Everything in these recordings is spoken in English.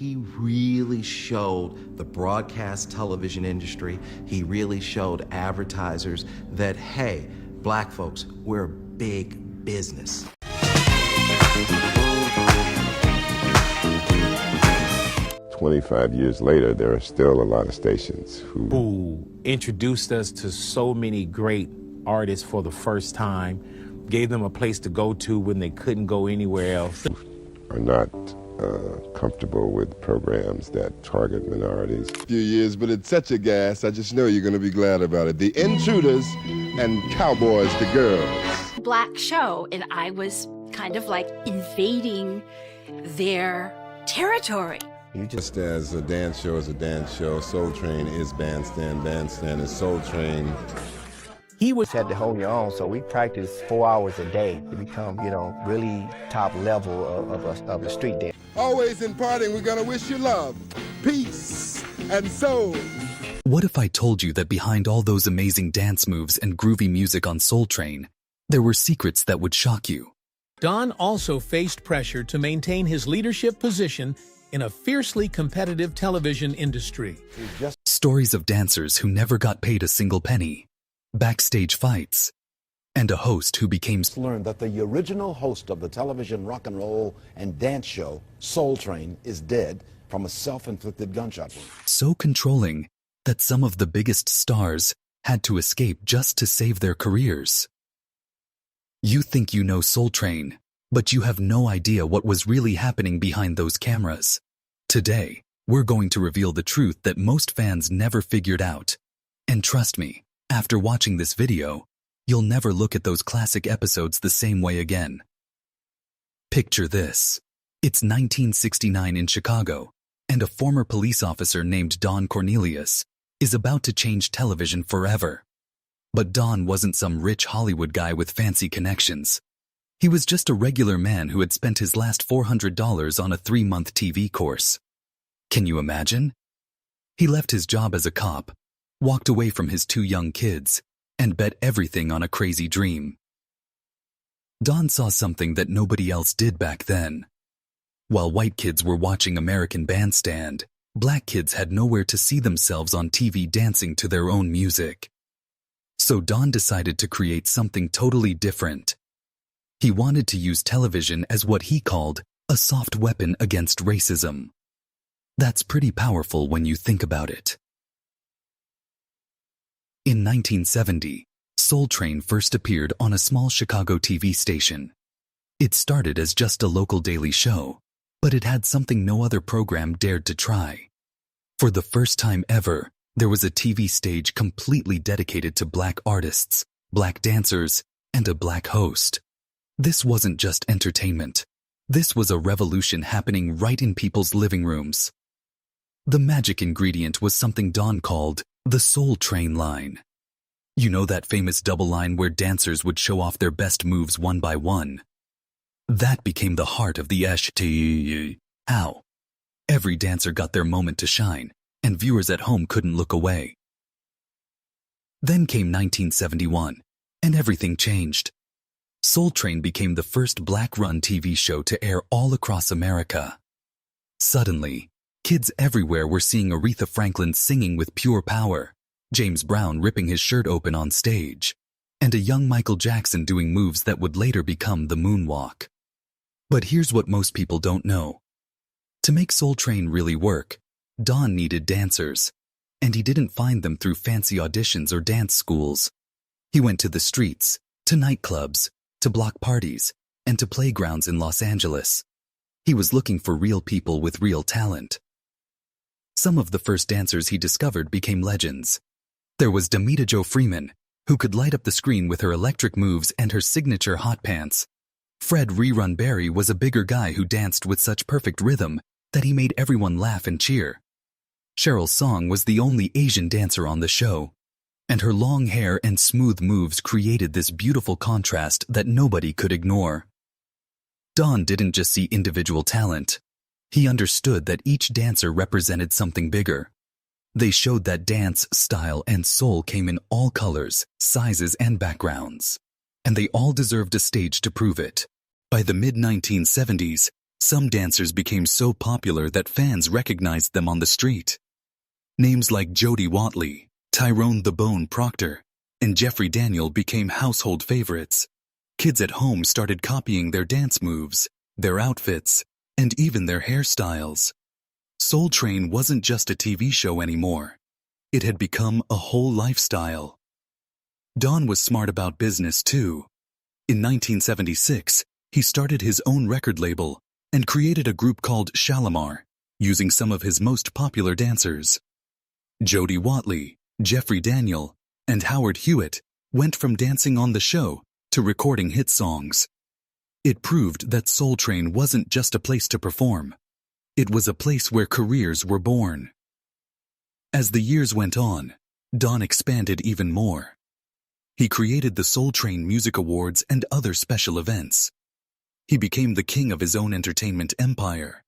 he really showed the broadcast television industry, he really showed advertisers that, hey, black folks, we're big business. 25 years later, there are still a lot of stations who introduced us to so many great artists for the first time, gave them a place to go to when they couldn't go anywhere else. Are not comfortable with programs that target minorities. Few years, but it's such a gas. I just know you're going to be glad about it. The Intruders and Cowboys to Girls. Black show, and I was kind of like invading their territory. Just as a dance show is a dance show, Soul Train is bandstand, bandstand is Soul Train. He had to hold your own, so we practiced 4 hours a day to become, really top level of the street dance. Always in parting, we're gonna wish you love, peace, and soul. What if I told you that behind all those amazing dance moves and groovy music on Soul Train, there were secrets that would shock you? Don also faced pressure to maintain his leadership position in a fiercely competitive television industry. Stories of dancers who never got paid a single penny, backstage fights, and a host who became... Learned that the original host of the television rock and roll and dance show, Soul Train, is dead from a self-inflicted gunshot wound. So controlling that some of the biggest stars had to escape just to save their careers. You think you know Soul Train, but you have no idea what was really happening behind those cameras. Today, we're going to reveal the truth that most fans never figured out. And trust me, after watching this video, you'll never look at those classic episodes the same way again. Picture this. It's 1969 in Chicago, and a former police officer named Don Cornelius is about to change television forever. But Don wasn't some rich Hollywood guy with fancy connections. He was just a regular man who had spent his last $400 on a 3-month TV course. Can you imagine? He left his job as a cop, walked away from his 2 young kids, and bet everything on a crazy dream. Don saw something that nobody else did back then. While white kids were watching American Bandstand, black kids had nowhere to see themselves on TV dancing to their own music. So Don decided to create something totally different. He wanted to use television as what he called a soft weapon against racism. That's pretty powerful when you think about it. In 1970, Soul Train first appeared on a small Chicago TV station. It started as just a local daily show, but it had something no other program dared to try. For the first time ever, there was a TV stage completely dedicated to black artists, black dancers, and a black host. This wasn't just entertainment. This was a revolution happening right in people's living rooms. The magic ingredient was something Don called the Soul Train line. You know that famous double line where dancers would show off their best moves one by one? That became the heart of the ST. How? Every dancer got their moment to shine, and viewers at home couldn't look away. Then came 1971, and everything changed. Soul Train became the first black-run TV show to air all across America. Suddenly, kids everywhere were seeing Aretha Franklin singing with pure power, James Brown ripping his shirt open on stage, and a young Michael Jackson doing moves that would later become the moonwalk. But here's what most people don't know. To make Soul Train really work, Don needed dancers, and he didn't find them through fancy auditions or dance schools. He went to the streets, to nightclubs, to block parties, and to playgrounds in Los Angeles. He was looking for real people with real talent. Some of the first dancers he discovered became legends. There was Demita Jo Freeman, who could light up the screen with her electric moves and her signature hot pants. Fred Rerun Barry was a bigger guy who danced with such perfect rhythm that he made everyone laugh and cheer. Cheryl Song was the only Asian dancer on the show, and her long hair and smooth moves created this beautiful contrast that nobody could ignore. Don didn't just see individual talent. He understood that each dancer represented something bigger. They showed that dance, style, and soul came in all colors, sizes, and backgrounds. And they all deserved a stage to prove it. By the mid-1970s, Some dancers became so popular that fans recognized them on the street. Names like Jody Watley, Tyrone "The Bone" Proctor, and Jeffrey Daniel became household favorites. Kids at home started copying their dance moves, their outfits, and even their hairstyles. Soul Train wasn't just a TV show anymore. It had become a whole lifestyle. Don was smart about business too. In 1976, he started his own record label and created a group called Shalimar, using some of his most popular dancers. Jody Watley, Jeffrey Daniel, and Howard Hewitt went from dancing on the show to recording hit songs. It proved that Soul Train wasn't just a place to perform. It was a place where careers were born. As the years went on, Don expanded even more. He created the Soul Train Music Awards and other special events. He became the king of his own entertainment empire.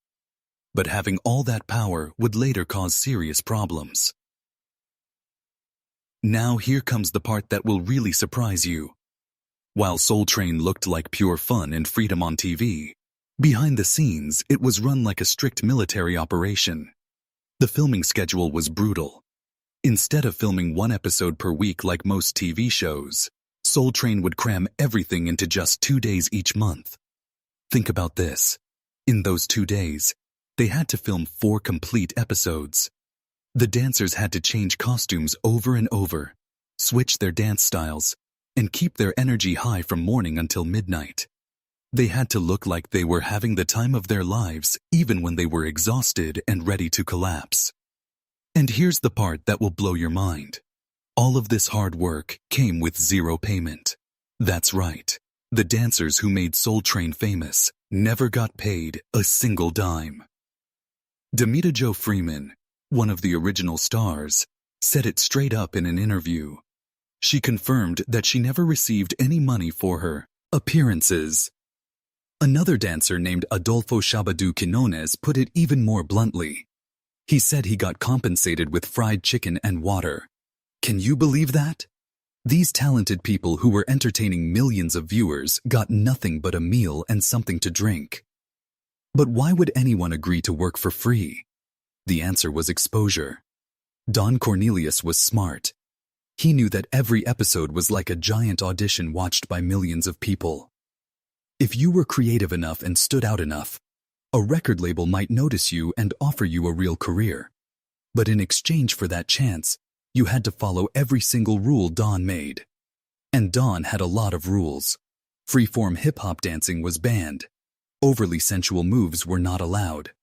But having all that power would later cause serious problems. Now here comes the part that will really surprise you. While Soul Train looked like pure fun and freedom on TV, behind the scenes it was run like a strict military operation. The filming schedule was brutal. Instead of filming one episode per week like most TV shows, Soul Train would cram everything into just 2 days each month. Think about this. In those 2 days, they had to film 4 complete episodes. The dancers had to change costumes over and over, switch their dance styles, and keep their energy high from morning until midnight. They had to look like they were having the time of their lives even when they were exhausted and ready to collapse. And here's the part that will blow your mind. All of this hard work came with zero payment. That's right. The dancers who made Soul Train famous never got paid a single dime. Demita Jo Freeman, one of the original stars, said it straight up in an interview. She confirmed that she never received any money for her appearances. Another dancer named Adolfo Shabadu Quinones put it even more bluntly. He said he got compensated with fried chicken and water. Can you believe that? These talented people who were entertaining millions of viewers got nothing but a meal and something to drink. But why would anyone agree to work for free? The answer was exposure. Don Cornelius was smart. He knew that every episode was like a giant audition watched by millions of people. If you were creative enough and stood out enough, a record label might notice you and offer you a real career. But in exchange for that chance, you had to follow every single rule Don made. And Don had a lot of rules. Freeform hip-hop dancing was banned. Overly sensual moves were not allowed.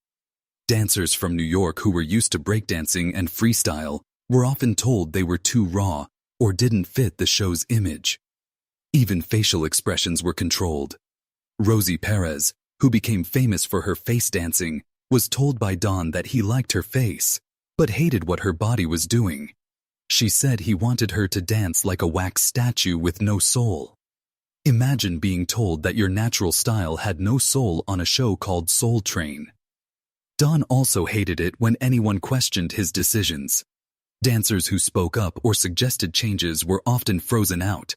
Dancers from New York who were used to breakdancing and freestyle were often told they were too raw or didn't fit the show's image. Even facial expressions were controlled. Rosie Perez, who became famous for her face dancing, was told by Don that he liked her face, but hated what her body was doing. She said he wanted her to dance like a wax statue with no soul. Imagine being told that your natural style had no soul on a show called Soul Train. Don also hated it when anyone questioned his decisions. Dancers who spoke up or suggested changes were often frozen out.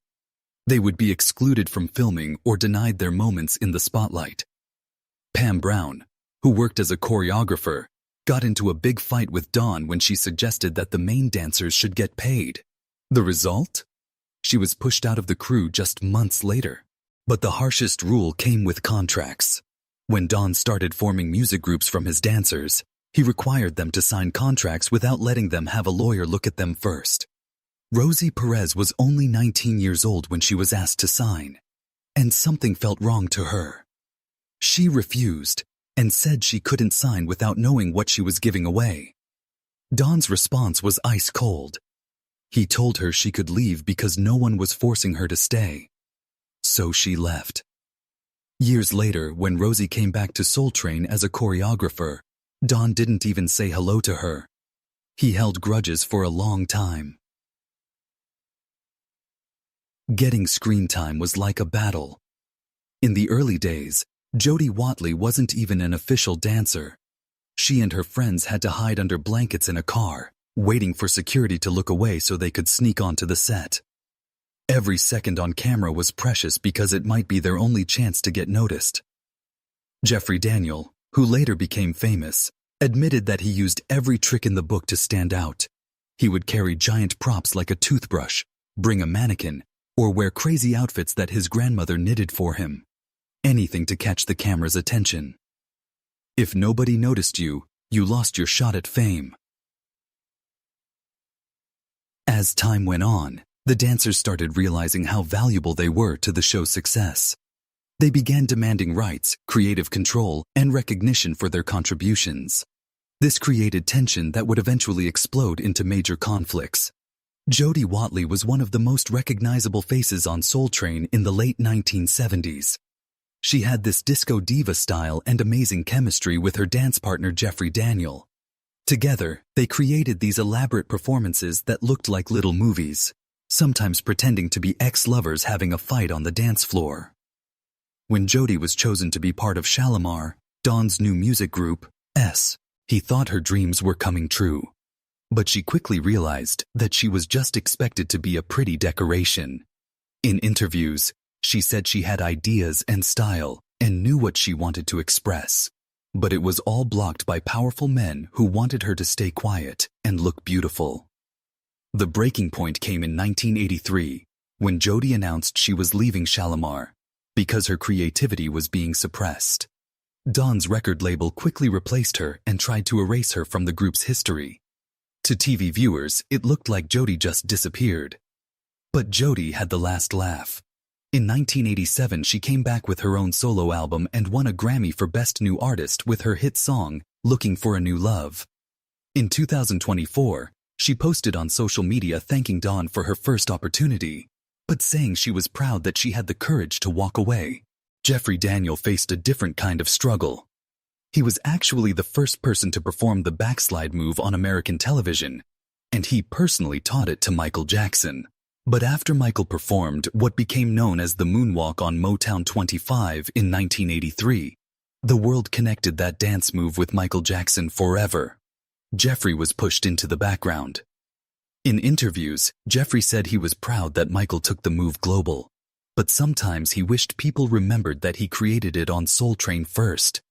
They would be excluded from filming or denied their moments in the spotlight. Pam Brown, who worked as a choreographer, got into a big fight with Don when she suggested that the main dancers should get paid. The result? She was pushed out of the crew just months later. But the harshest rule came with contracts. When Don started forming music groups from his dancers, he required them to sign contracts without letting them have a lawyer look at them first. Rosie Perez was only 19 years old when she was asked to sign, and something felt wrong to her. She refused and said she couldn't sign without knowing what she was giving away. Don's response was ice cold. He told her she could leave because no one was forcing her to stay. So she left. Years later, when Rosie came back to Soul Train as a choreographer, Don didn't even say hello to her. He held grudges for a long time. Getting screen time was like a battle. In the early days, Jody Watley wasn't even an official dancer. She and her friends had to hide under blankets in a car, waiting for security to look away so they could sneak onto the set. Every second on camera was precious because it might be their only chance to get noticed. Jeffrey Daniel, who later became famous, admitted that he used every trick in the book to stand out. He would carry giant props like a toothbrush, bring a mannequin, or wear crazy outfits that his grandmother knitted for him. Anything to catch the camera's attention. If nobody noticed you, you lost your shot at fame. As time went on, the dancers started realizing how valuable they were to the show's success. They began demanding rights, creative control, and recognition for their contributions. This created tension that would eventually explode into major conflicts. Jody Watley was one of the most recognizable faces on Soul Train in the late 1970s. She had this disco diva style and amazing chemistry with her dance partner Jeffrey Daniel. Together, they created these elaborate performances that looked like little movies, sometimes pretending to be ex-lovers having a fight on the dance floor. When Jody was chosen to be part of Shalimar, Don's new music group, S, he thought her dreams were coming true. But she quickly realized that she was just expected to be a pretty decoration. In interviews, she said she had ideas and style and knew what she wanted to express. But it was all blocked by powerful men who wanted her to stay quiet and look beautiful. The breaking point came in 1983, when Jody announced she was leaving Shalimar because her creativity was being suppressed. Don's record label quickly replaced her and tried to erase her from the group's history. To TV viewers, it looked like Jody just disappeared. But Jody had the last laugh. In 1987, she came back with her own solo album and won a Grammy for Best New Artist with her hit song, Looking for a New Love. In 2024, she posted on social media thanking Don for her first opportunity, but saying she was proud that she had the courage to walk away. Jeffrey Daniel faced a different kind of struggle. He was actually the first person to perform the backslide move on American television, and he personally taught it to Michael Jackson. But after Michael performed what became known as the moonwalk on Motown 25 in 1983, the world connected that dance move with Michael Jackson forever. Jeffrey was pushed into the background. In interviews, Jeffrey said he was proud that Michael took the move global, but sometimes he wished people remembered that he created it on Soul Train first.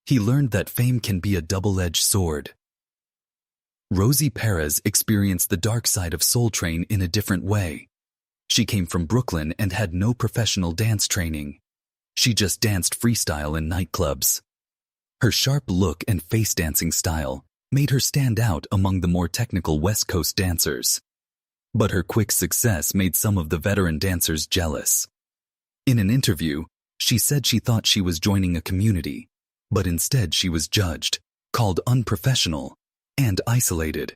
He learned that fame can be a double-edged sword. Rosie Perez experienced the dark side of Soul Train in a different way. She came from Brooklyn and had no professional dance training. She just danced freestyle in nightclubs. Her sharp look and face dancing style made her stand out among the more technical West Coast dancers. But her quick success made some of the veteran dancers jealous. In an interview, she said she thought she was joining a community, but instead she was judged, called unprofessional, and isolated.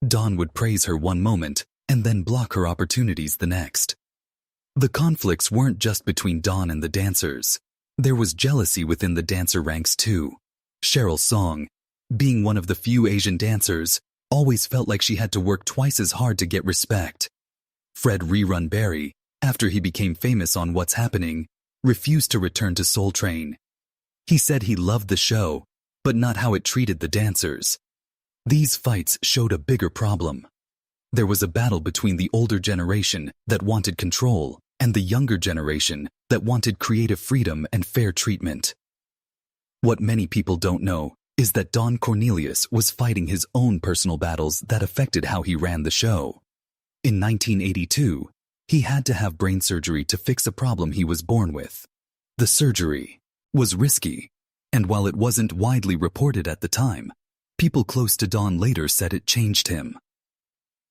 Don would praise her one moment and then block her opportunities the next. The conflicts weren't just between Don and the dancers. There was jealousy within the dancer ranks too. Cheryl Song, being one of the few Asian dancers, always felt like she had to work twice as hard to get respect. Fred Rerun Barry, after he became famous on What's Happening, refused to return to Soul Train. He said he loved the show, but not how it treated the dancers. These fights showed a bigger problem. There was a battle between the older generation that wanted control and the younger generation that wanted creative freedom and fair treatment. What many people don't know is that Don Cornelius was fighting his own personal battles that affected how he ran the show. In 1982, he had to have brain surgery to fix a problem he was born with. The surgery was risky, and while it wasn't widely reported at the time, people close to Don later said it changed him.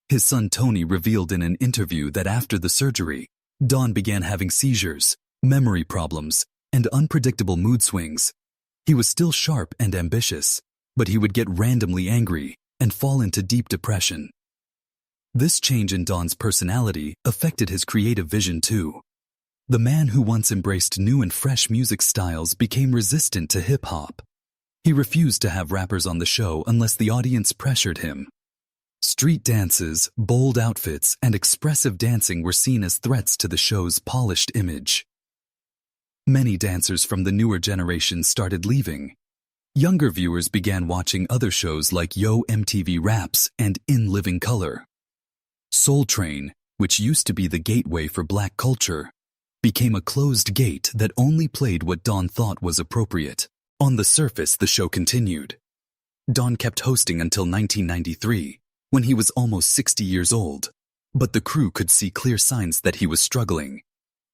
His son Tony revealed in an interview that after the surgery, Don began having seizures, memory problems, and unpredictable mood swings. He was still sharp and ambitious, but he would get randomly angry and fall into deep depression. This change in Don's personality affected his creative vision too. The man who once embraced new and fresh music styles became resistant to hip-hop. He refused to have rappers on the show unless the audience pressured him. Street dances, bold outfits, and expressive dancing were seen as threats to the show's polished image. Many dancers from the newer generation started leaving. Younger viewers began watching other shows like Yo MTV Raps and In Living Color. Soul Train, which used to be the gateway for black culture, became a closed gate that only played what Don thought was appropriate. On the surface, the show continued. Don kept hosting until 1993, when he was almost 60 years old, but the crew could see clear signs that he was struggling.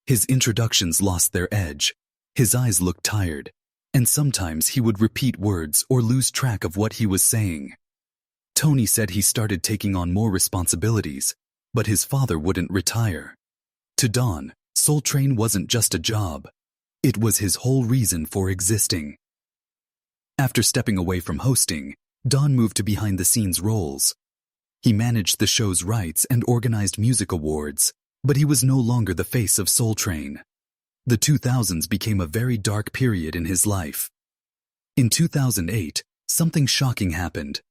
His introductions lost their edge, his eyes looked tired, and sometimes he would repeat words or lose track of what he was saying. Tony said he started taking on more responsibilities, but his father wouldn't retire. To Don, Soul Train wasn't just a job. It was his whole reason for existing. After stepping away from hosting, Don moved to behind-the-scenes roles. He managed the show's rights and organized music awards, but he was no longer the face of Soul Train. The 2000s became a very dark period in his life. In 2008, something shocking happened.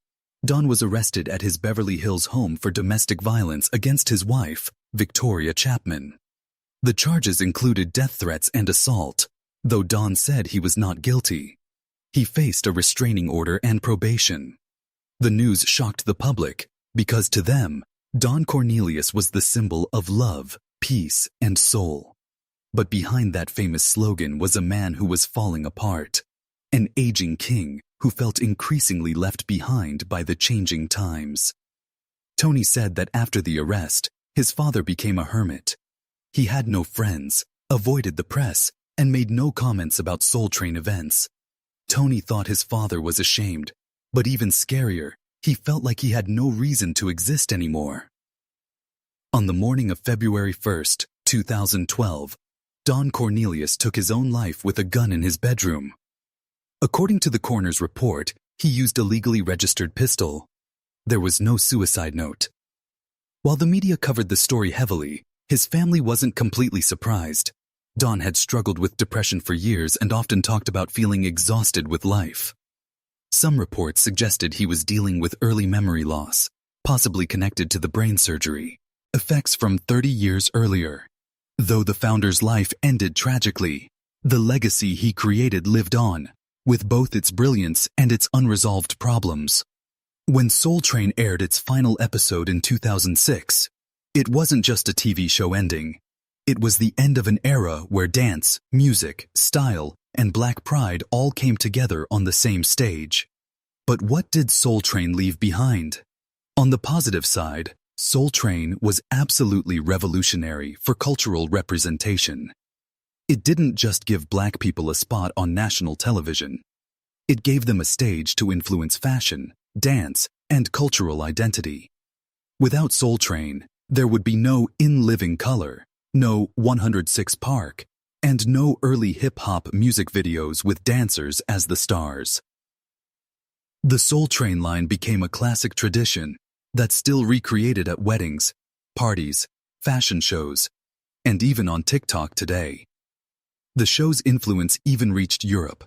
Don was arrested at his Beverly Hills home for domestic violence against his wife, Victoria Chapman. The charges included death threats and assault, though Don said he was not guilty. He faced a restraining order and probation. The news shocked the public because to them, Don Cornelius was the symbol of love, peace, and soul. But behind that famous slogan was a man who was falling apart, an aging king who felt increasingly left behind by the changing times. Tony said that after the arrest, his father became a hermit. He had no friends, avoided the press, and made no comments about Soul Train events. Tony thought his father was ashamed, but even scarier, he felt like he had no reason to exist anymore. On the morning of February 1st, 2012, Don Cornelius took his own life with a gun in his bedroom. According to the coroner's report, he used a legally registered pistol. There was no suicide note. While the media covered the story heavily, his family wasn't completely surprised. Don had struggled with depression for years and often talked about feeling exhausted with life. Some reports suggested he was dealing with early memory loss, possibly connected to the brain surgery, effects from 30 years earlier. Though the founder's life ended tragically, the legacy he created lived on, with both its brilliance and its unresolved problems. When Soul Train aired its final episode in 2006, it wasn't just a TV show ending. It was the end of an era where dance, music, style, and Black pride all came together on the same stage. But what did Soul Train leave behind? On the positive side, Soul Train was absolutely revolutionary for cultural representation. It didn't just give Black people a spot on national television. It gave them a stage to influence fashion, dance, and cultural identity. Without Soul Train, there would be no In Living Color, no 106 Park, and no early hip-hop music videos with dancers as the stars. The Soul Train line became a classic tradition that's still recreated at weddings, parties, fashion shows, and even on TikTok today. The show's influence even reached Europe,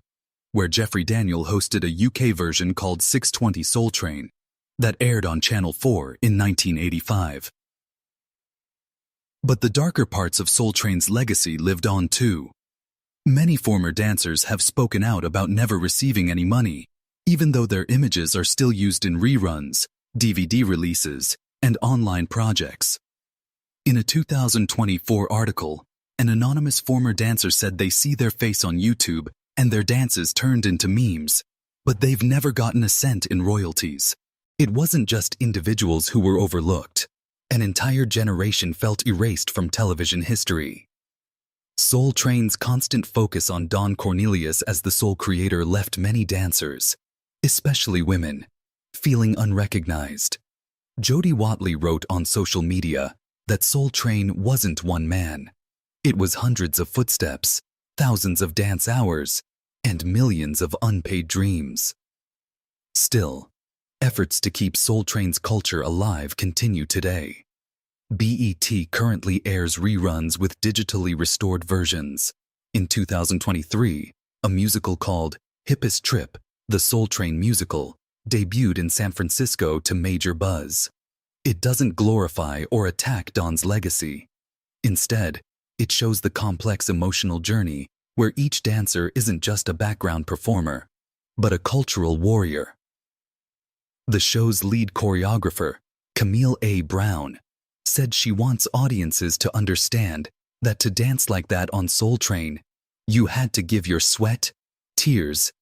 where Jeffrey Daniel hosted a UK version called 620 Soul Train that aired on Channel 4 in 1985. But the darker parts of Soul Train's legacy lived on too. Many former dancers have spoken out about never receiving any money, even though their images are still used in reruns, DVD releases, and online projects. In a 2024 article, an anonymous former dancer said they see their face on YouTube and their dances turned into memes, but they've never gotten a cent in royalties. It wasn't just individuals who were overlooked. An entire generation felt erased from television history. Soul Train's constant focus on Don Cornelius as the sole creator left many dancers, especially women, feeling unrecognized. Jody Watley wrote on social media that Soul Train wasn't one man. It was hundreds of footsteps, thousands of dance hours, and millions of unpaid dreams. Still, efforts to keep Soul Train's culture alive continue today. BET currently airs reruns with digitally restored versions. In 2023, a musical called Hippest Trip, the Soul Train musical, debuted in San Francisco to major buzz. It doesn't glorify or attack Don's legacy. Instead, it shows the complex emotional journey where each dancer isn't just a background performer, but a cultural warrior. The show's lead choreographer, Camille A. Brown, said she wants audiences to understand that to dance like that on Soul Train, you had to give your sweat, tears,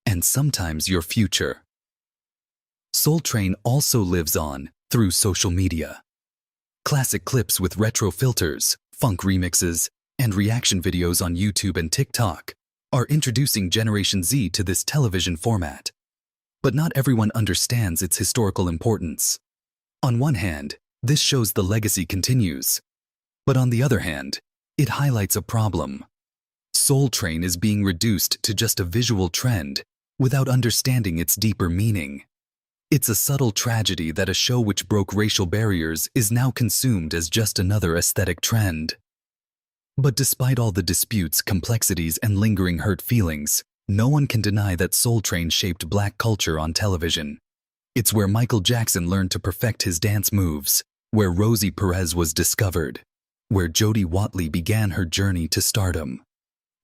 and sometimes your future. Soul Train also lives on through social media. Classic clips with retro filters, funk remixes, and reaction videos on YouTube and TikTok are introducing Generation Z to this television format. But not everyone understands its historical importance. On one hand, this shows the legacy continues. But on the other hand, it highlights a problem. Soul Train is being reduced to just a visual trend without understanding its deeper meaning. It's a subtle tragedy that a show which broke racial barriers is now consumed as just another aesthetic trend. But despite all the disputes, complexities, and lingering hurt feelings, no one can deny that Soul Train shaped black culture on television. It's where Michael Jackson learned to perfect his dance moves, where Rosie Perez was discovered, where Jodie Watley began her journey to stardom,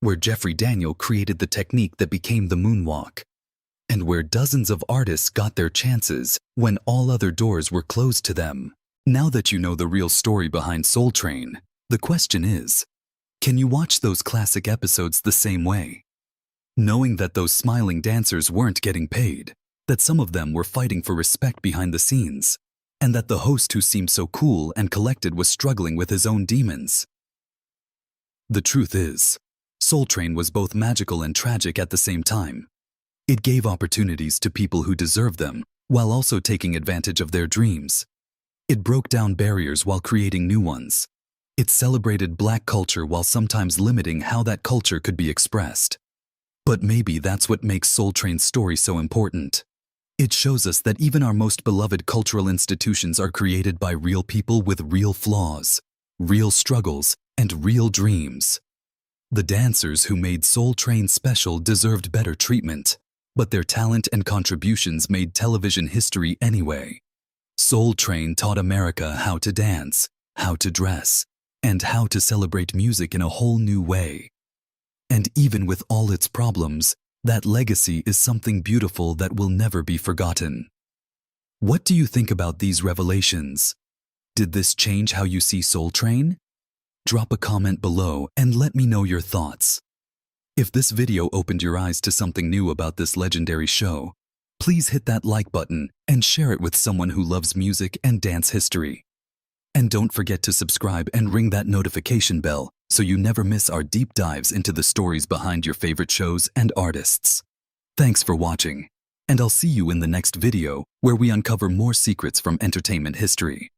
where Jeffrey Daniel created the technique that became the moonwalk, and where dozens of artists got their chances when all other doors were closed to them. Now that you know the real story behind Soul Train, the question is, can you watch those classic episodes the same way? Knowing that those smiling dancers weren't getting paid, that some of them were fighting for respect behind the scenes, and that the host who seemed so cool and collected was struggling with his own demons. The truth is, Soul Train was both magical and tragic at the same time. It gave opportunities to people who deserved them, while also taking advantage of their dreams. It broke down barriers while creating new ones. It celebrated black culture while sometimes limiting how that culture could be expressed. But maybe that's what makes Soul Train's story so important. It shows us that even our most beloved cultural institutions are created by real people with real flaws, real struggles, and real dreams. The dancers who made Soul Train special deserved better treatment, but their talent and contributions made television history anyway. Soul Train taught America how to dance, how to dress, and how to celebrate music in a whole new way. And even with all its problems, that legacy is something beautiful that will never be forgotten. What do you think about these revelations? Did this change how you see Soul Train? Drop a comment below and let me know your thoughts. If this video opened your eyes to something new about this legendary show, please hit that like button and share it with someone who loves music and dance history. And don't forget to subscribe and ring that notification bell so you never miss our deep dives into the stories behind your favorite shows and artists. Thanks for watching, and I'll see you in the next video where we uncover more secrets from entertainment history.